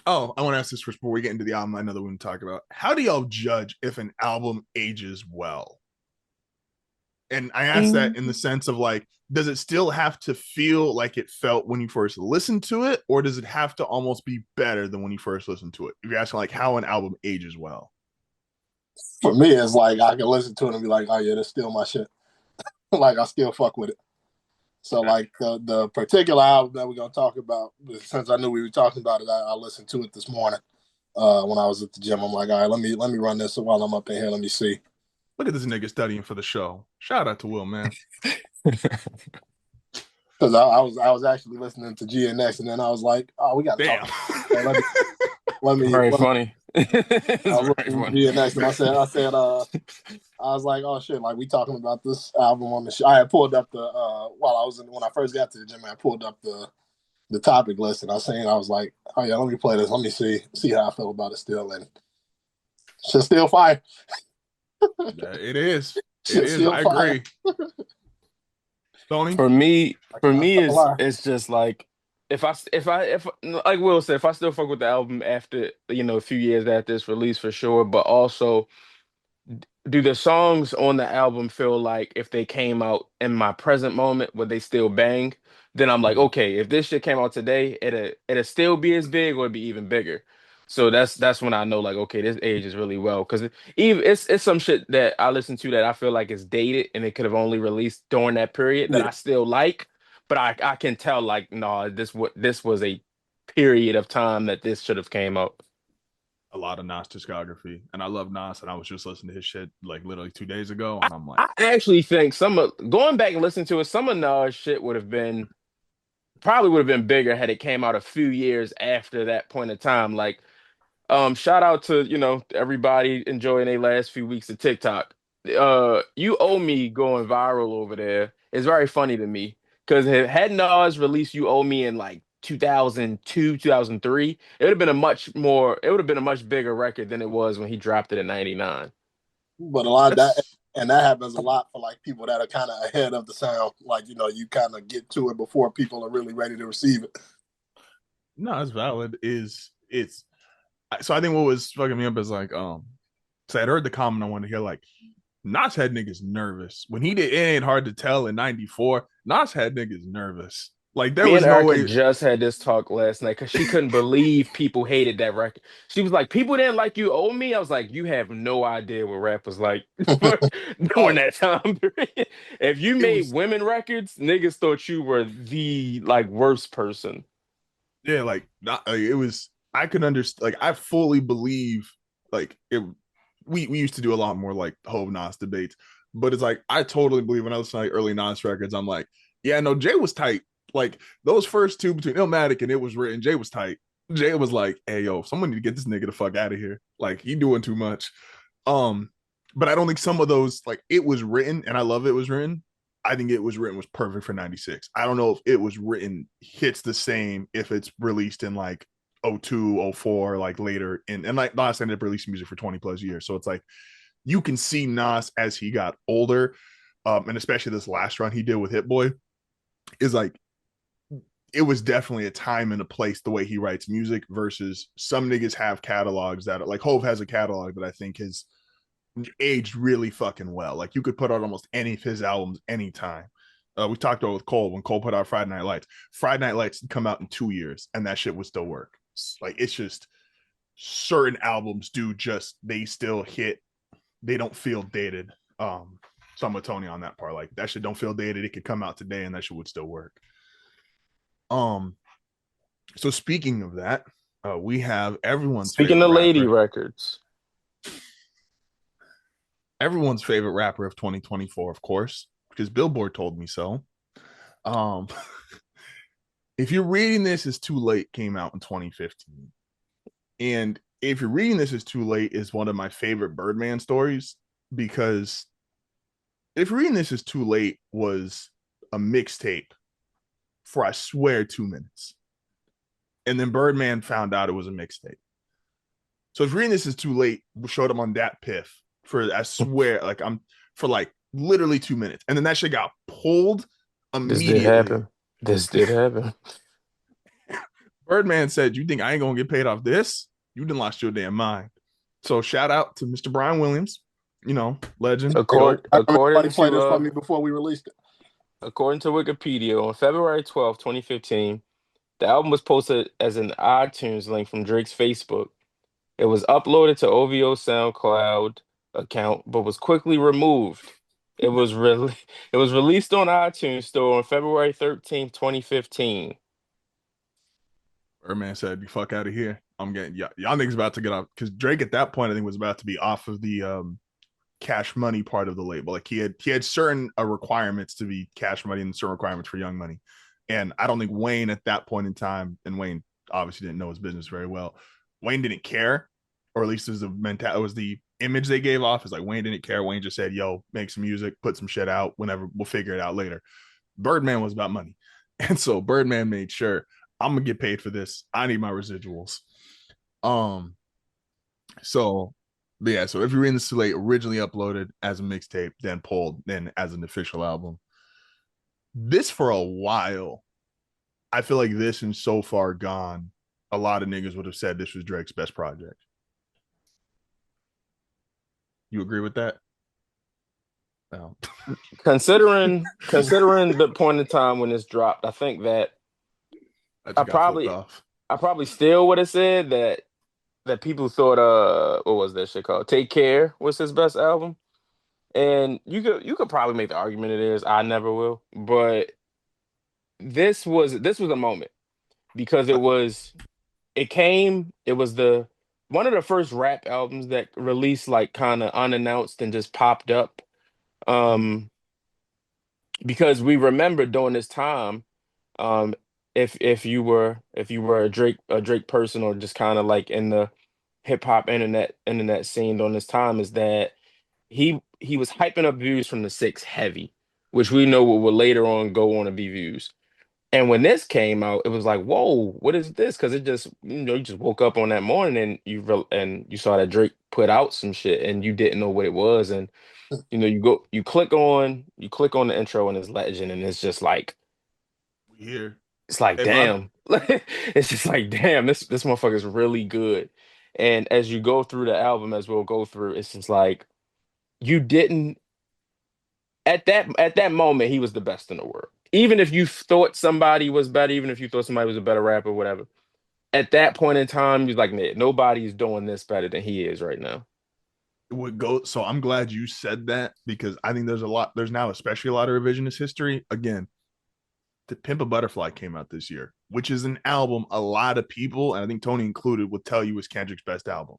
Oh, I want to ask this first before we get into the album. I know that we want to talk about. How do y'all judge if an album ages well? And I ask that in the sense of like, does it still have to feel like it felt when you first listened to it, or does it have to almost be better than when you first listened to it? If you're asking like how an album ages well. For me, it's like I can listen to it and be like, oh yeah, that's still my shit. Like I still fuck with it. So Okay. like the particular album that we're gonna talk about, since I knew we were talking about it, I listened to it this morning when I was at the gym. I'm like, all right, let me run this while I'm up in here. Let me see. Look at this nigga studying for the show. Shout out to Will, man. Because I was actually listening to GNX, and then I was like, oh, we got to talk Damn. about it. So let me Very let me. funny. I It's was very listening to funny. GNX, and I was like, oh shit, like we talking about this album on the show. I had pulled up the while I was when I first got to the gym, I pulled up the topic list, and I was like, oh yeah, let me play this. Let me see how I feel about it still, and shit still fire. Yeah, it is. It Shit is. still I fire. agree. Tony? I For cannot me, stop a lie. it's just like if like Will said, if I still fuck with the album after a few years after its release for sure, but also do the songs on the album feel like if they came out in my present moment, would they still bang? Then I'm like, Mhm. okay, if this shit came out today, it'll still be as big or it'd be even bigger. So that's when I know like, okay, this ages really well because even it's some shit that I listen to that I feel like is dated and it could have only released during that period that Yeah, I still like, but I can tell like, no, this was a period of time that this should have came out. A lot of Nas discography. And I love Nas, and I was just listening to his shit like literally 2 days ago, I, and I'm like, I actually think some of going back and listening to it, some of Nas shit would have been bigger had it came out a few years after that point of time. Like, shout out to everybody enjoying their last few weeks of TikTok. You Owe Me going viral over there is very funny to me because had Nas released You Owe Me in like 2002, 2003, it would have been a much bigger record than it was when he dropped it in 99. but a lot of that, that's and that happens a lot for like people that are kind of ahead of the sound. Like you kind of get to it before people are really ready to receive it. no, it's valid. Is it's so I think what was fucking me up is like, so I'd heard the comment I wanted to hear like Nas had niggas nervous. When he did It Ain't Hard to Tell in 94, Nas had niggas nervous. Like there Me and was no Erica way. just had this talk last night because she couldn't believe people hated that record. She was like, "People didn't like You Owe Me." I was like, "You have no idea what rap was like Oh during yeah. that time period. If you It made was women records, niggas thought you were the like worst person." yeah, like not like, it was I could understand like I fully believe like it we used to do a lot more like Hove Nas debates, but it's like I totally believe when I listen to like early Nas records, I'm like, yeah, no, Jay was tight. Like those first two between Illmatic and It Was Written, Jay was tight. Jay was like, hey yo, someone need to get this nigga the fuck out of here. Like he doing too much. Um, but I don't think some of those like It Was Written, and I love It Was Written. I think It Was Written was perfect for 96. I don't know if It Was Written hits the same if it's released in like '02, '04, like later. And like Nas ended up releasing music for 20 plus years. So it's like you can see Nas as he got older. And especially this last run he did with Hit Boy is like it was definitely a time and a place the way he writes music versus some niggas have catalogs that are, like Hove has a catalog that I think has aged really fucking well. Like you could put out almost any of his albums anytime. We talked about with Cole when Cole put out Friday Night Lights. Friday Night Lights come out in 2 years, and that shit would still work. Like it's just certain albums do just they still hit. They don't feel dated. So I'm with Tony on that part. Like that shit don't feel dated. It could come out today, and that shit would still work. Um. So speaking of that, we have Speaking of lady records, everyone's favorite rapper of 2024, of course, because Billboard told me so. Um, if you're reading this as Too Late came out in 2015, and if you're reading this as Too Late is one of my favorite Birdman stories because if you're reading this as Too Late was a mixtape for I swear 2 minutes, and then Birdman found out it was a mixtape. So if reading this is Too Late, showed him on that piff for I swear like I'm for like literally 2 minutes, and then that shit got pulled this did immediately. happen. This did happen. Birdman said, "You think I ain't gonna get paid off this? You done lost your damn mind." So shout out to Mr. Brian Williams, legend. Accord, I remember according somebody played to this for uh me before we released it. according to Wikipedia, on February 12th, 2015, the album was posted as an iTunes link from Drake's Facebook. It was uploaded to OVO SoundCloud account, but was quickly removed. It was really it was released on iTunes Store on February 13th, 2015. Birdman said, "You fuck out of here. I'm getting y'all niggas about to get off." Because Drake at that point, I think, was about to be off of the cash money part of the label. Like he had certain requirements to be cash money and certain requirements for Young Money. And I don't think Wayne at that point in time, and Wayne obviously didn't know his business very well. Wayne didn't care, or at least it was the image they gave off. Is like Wayne didn't care. Wayne just said, "Yo, make some music, put some shit out. Whenever we'll figure it out later." Birdman was about money, and so Birdman made sure I'm gonna get paid for this. I need my residuals. Um, so so if you're in the slate, originally uploaded as a mixtape, then pulled, then as an official album. This for a while, I feel like this and So Far Gone, a lot of niggas would have said this was Drake's best project. You agree with that? No. Considering the point in time when this dropped, I think that I probably I probably still would have said that people thought what was that shit called? Take Care was his best album. And you could probably make the argument it is. I never will. But this was a moment because it was the one of the first rap albums that released like kind of unannounced and just popped up. Um because we remember during this time, um if you were a Drake person or just kind of like in the hip hop internet scene during this time, is that he was hyping up views from the six heavy, which we know will later on go on to be views. And when this came out, it was like, whoa, what is this? Because it just, you just woke up on that morning and you saw that Drake put out some shit and you didn't know what it was. And you click on the intro and it's Legend, and it's just like, We here. it's like, Hey, bud. damn. It's just like, damn, this motherfucker is really good. And as you go through the album, as we'll go through, it's just like you didn't at that moment he was the best in the world. Even if you thought somebody was better, even if you thought somebody was a better rapper, whatever. At that point in time, you're like, "Nah, nobody's doing this better than he is right now." It would go. So I'm glad you said that because I think there's now especially a lot of revisionist history. Again, the Pimp a Butterfly came out this year, which is an album a lot of people, and I think Tony included, would tell you is Kendrick's best album.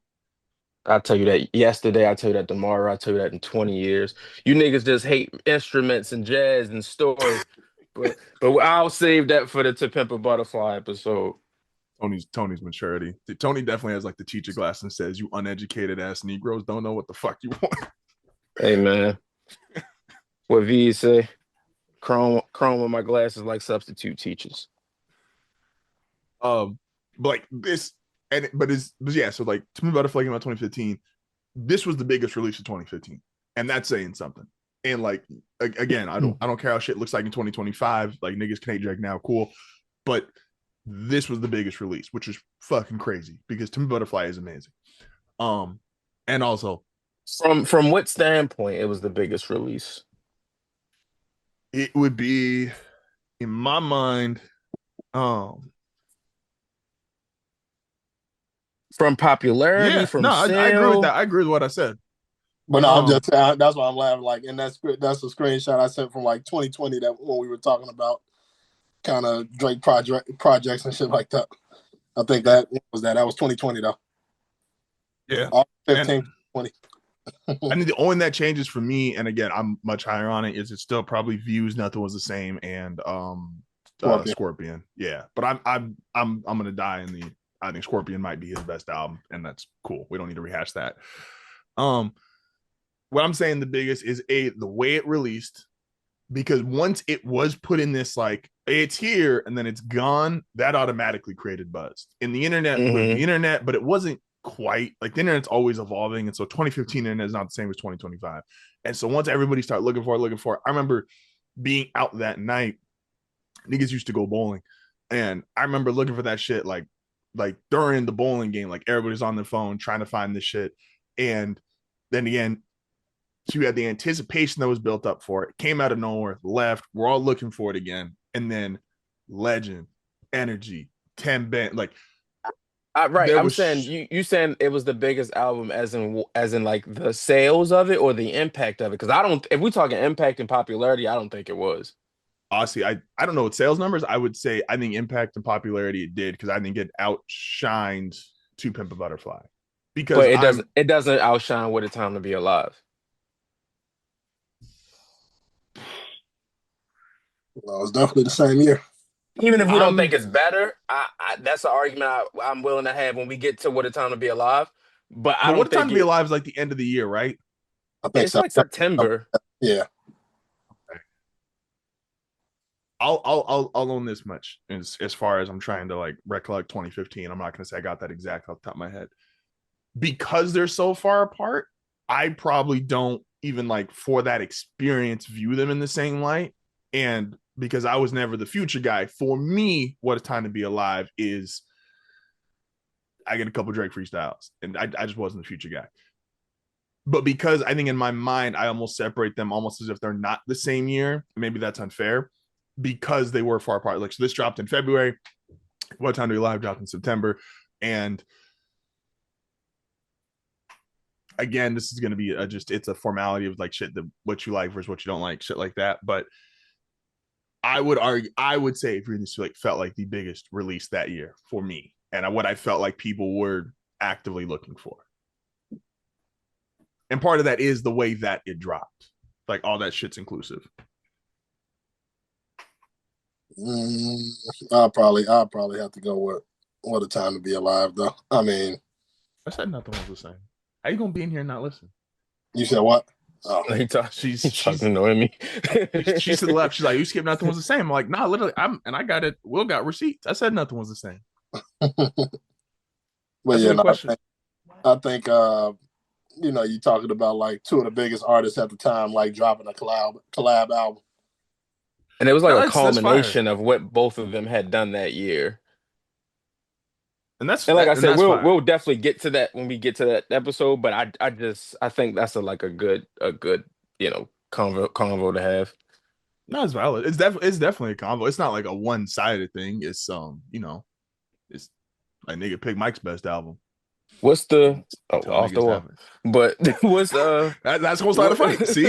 I'll tell you that yesterday, I'll tell you that tomorrow, I'll tell you that in 20 years. You niggas just hate instruments and jazz and story. But I'll save that for the To Pimp a Butterfly episode. Tony's maturity. Tony definitely has like the teacher glass and says, "You uneducated ass Negroes don't know what the fuck you want." Hey man, what V say? Chrome with my glasses like substitute teachers. But like this, but yeah. So like, To Me Butterfly came out 2015. This was the biggest release of 2015, and that's saying something. And like again, I don't care how shit looks like in 2025. Like niggas can hate Drake now, cool, but this was the biggest release, which is fucking crazy because To Me Butterfly is amazing. And also From what standpoint it was the biggest release? it would be in my mind, um, From popularity, yeah, no, from I agree with that. sale. I agree with what I said. But no, I'm Um, just that's why I'm laughing. Like, and that's a screenshot I sent from like 2020 that when we were talking about kind of Drake projects and shit like that. I think that was 2020 though. yeah, All and 15, 20. I think the only that changes for me, and again, I'm much higher on it, is it still probably views Nothing Was the Same and Scorpion. Scorpion. Yeah. But I'm gonna die in the I think Scorpion might be his best album, and that's cool. We don't need to rehash that. Um what I'm saying the biggest is the way it released, because once it was put in this like it's here and then it's gone, that automatically created buzz. And the internet was Hmm. the internet, but it wasn't quite like the internet's always evolving. And so 2015 internet is not the same as 2025. And so once everybody started looking for it, I remember being out that night, niggas used to go bowling. And I remember looking for that shit like during the bowling game, like everybody's on their phone trying to find this shit. And then again, so you had the anticipation that was built up for it, came out of nowhere, left. We're all looking for it again. And then Legend, Energy, 10 band, like Right. there I'm was saying you saying it was the biggest album as in like the sales of it or the impact of it. Because I don't if we're talking impact and popularity, I don't think it was. honestly, I don't know what sales numbers. I would say I think impact and popularity it did because I think it outshined To Pimp a Butterfly. Because But I'm it doesn't outshine What a Time to Be Alive. Well, it's definitely the same year. Even if we don't think I'm it's better, that's an argument I'm willing to have when we get to What a Time to Be Alive. But I but What don't a Time think to Be it. Alive is like the end of the year, right? I think It's so. like September. Yeah. I'll own this much as far as I'm trying to like recollect 2015. I'm not gonna say I got that exact off the top of my head. Because they're so far apart, I probably don't even like for that experience view them in the same light. And because I was never the future guy, for me, What a Time to Be Alive is I get a couple Drake freestyles, and I just wasn't the future guy. But because I think in my mind, I almost separate them almost as if they're not the same year. Maybe that's unfair because they were far apart. Like, so this dropped in February. What Time to Be Alive dropped in September. And again, this is going to be it's a formality of like shit, what you like versus what you don't like, shit like that. But I would say if Really like felt like the biggest release that year for me, and what I felt like people were actively looking for. And part of that is the way that it dropped. Like all that shit's inclusive. I'll probably have to go with What a Time to Be Alive, though. I mean, I said nothing was the same. How you gonna be in here and not listen? you said what? Oh, He talking annoying me. she said left. She's like, you skip nothing was the same. I'm like, nah, literally, I got it. Will got receipts. I said nothing was the same. but That's a yeah, good no, question. I think you're talking about like two of the biggest artists at the time, like dropping a collab album. And it was like No, a that's fire, culmination of what both of them had done that year. and that's And like I and said, that's fire. we'll definitely get to that when we get to that episode. But I think that's like a good convo to have. No, it's valid. It's definitely a combo. It's not like a one sided thing. It's it's like nigga pick Mike's best album. What's the Tell off the niggas wall? have it. But what's That's gonna start a what fight. See,